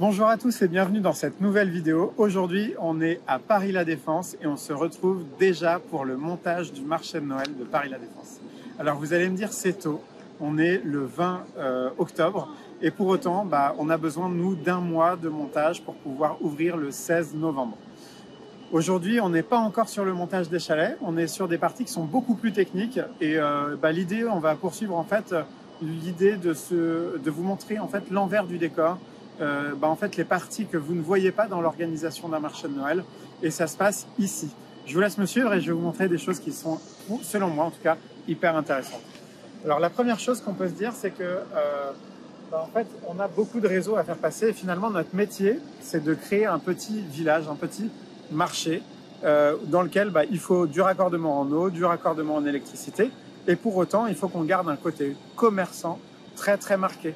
Bonjour à tous et bienvenue dans cette nouvelle vidéo. Aujourd'hui, on est à Paris La Défense et on se retrouve déjà pour le montage du marché de Noël de Paris La Défense. Alors vous allez me dire, c'est tôt, on est le 20 octobre et pour autant, on a besoin, nous, d'un mois de montage pour pouvoir ouvrir le 16 novembre. Aujourd'hui, on n'est pas encore sur le montage des chalets, on est sur des parties qui sont beaucoup plus techniques et l'idée, on va poursuivre en fait l'idée de vous montrer en fait l'envers du décor. En fait les parties que vous ne voyez pas dans l'organisation d'un marché de Noël, et ça se passe ici. Je vous laisse me suivre et je vais vous montrer des choses qui sont, selon moi en tout cas, hyper intéressantes. Alors la première chose qu'on peut se dire, c'est que en fait on a beaucoup de réseaux à faire passer et finalement notre métier c'est de créer un petit village, un petit marché dans lequel il faut du raccordement en eau, du raccordement en électricité, et pour autant il faut qu'on garde un côté commerçant très marqué.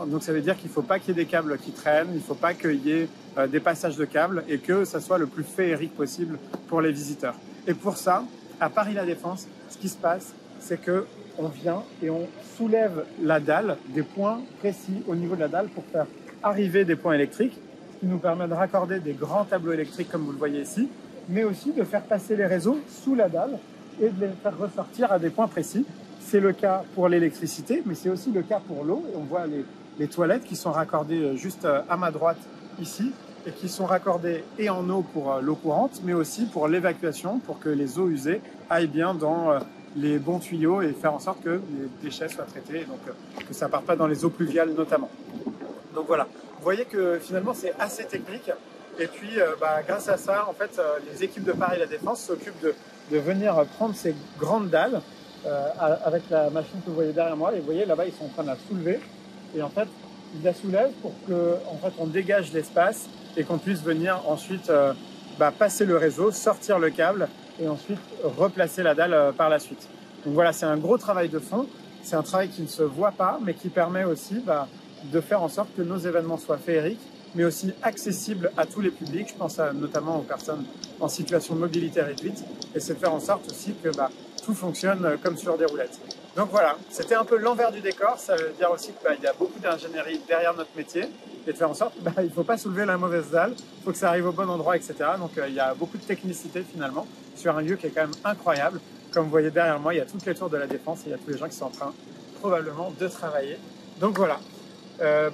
Donc ça veut dire qu'il ne faut pas qu'il y ait des câbles qui traînent, il ne faut pas qu'il y ait des passages de câbles et que ça soit le plus féerique possible pour les visiteurs. Et pour ça, à Paris La Défense, ce qui se passe, c'est qu'on vient et on soulève la dalle, des points précis au niveau de la dalle pour faire arriver des points électriques, ce qui nous permet de raccorder des grands tableaux électriques comme vous le voyez ici, mais aussi de faire passer les réseaux sous la dalle et de les faire ressortir à des points précis. C'est le cas pour l'électricité, mais c'est aussi le cas pour l'eau. On voit les toilettes qui sont raccordées juste à ma droite ici et qui sont raccordées et en eau pour l'eau courante, mais aussi pour l'évacuation, pour que les eaux usées aillent bien dans les bons tuyaux et faire en sorte que les déchets soient traités et donc que ça ne parte pas dans les eaux pluviales notamment. Donc voilà, vous voyez que finalement c'est assez technique. Et puis grâce à ça, en fait, les équipes de Paris La Défense s'occupent de venir prendre ces grandes dalles avec la machine que vous voyez derrière moi, et vous voyez là-bas ils sont en train de la soulever et en fait ils la soulèvent pour que on dégage l'espace et qu'on puisse venir ensuite passer le réseau, sortir le câble et ensuite replacer la dalle par la suite. Donc voilà, c'est un gros travail de fond, c'est un travail qui ne se voit pas mais qui permet aussi de faire en sorte que nos événements soient féeriques mais aussi accessibles à tous les publics. Je pense notamment aux personnes en situation de mobilité réduite, et c'est de faire en sorte aussi que tout fonctionne comme sur des roulettes. Donc voilà, c'était un peu l'envers du décor. Ça veut dire aussi qu'il y a beaucoup d'ingénierie derrière notre métier et de faire en sorte qu'il ne faut pas soulever la mauvaise dalle, il faut que ça arrive au bon endroit, etc. Donc il y a beaucoup de technicité finalement sur un lieu qui est quand même incroyable. Comme vous voyez derrière moi, il y a toutes les tours de la Défense et il y a tous les gens qui sont en train probablement de travailler. Donc voilà.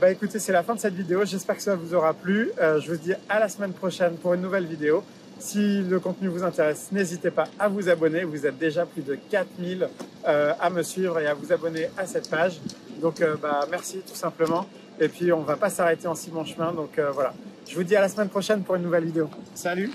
Écoutez, c'est la fin de cette vidéo. J'espère que ça vous aura plu. Je vous dis à la semaine prochaine pour une nouvelle vidéo. Si le contenu vous intéresse, n'hésitez pas à vous abonner. Vous êtes déjà plus de 4000 à me suivre et à vous abonner à cette page. Donc merci tout simplement. Et puis on ne va pas s'arrêter en si bon chemin. Donc voilà. Je vous dis à la semaine prochaine pour une nouvelle vidéo. Salut!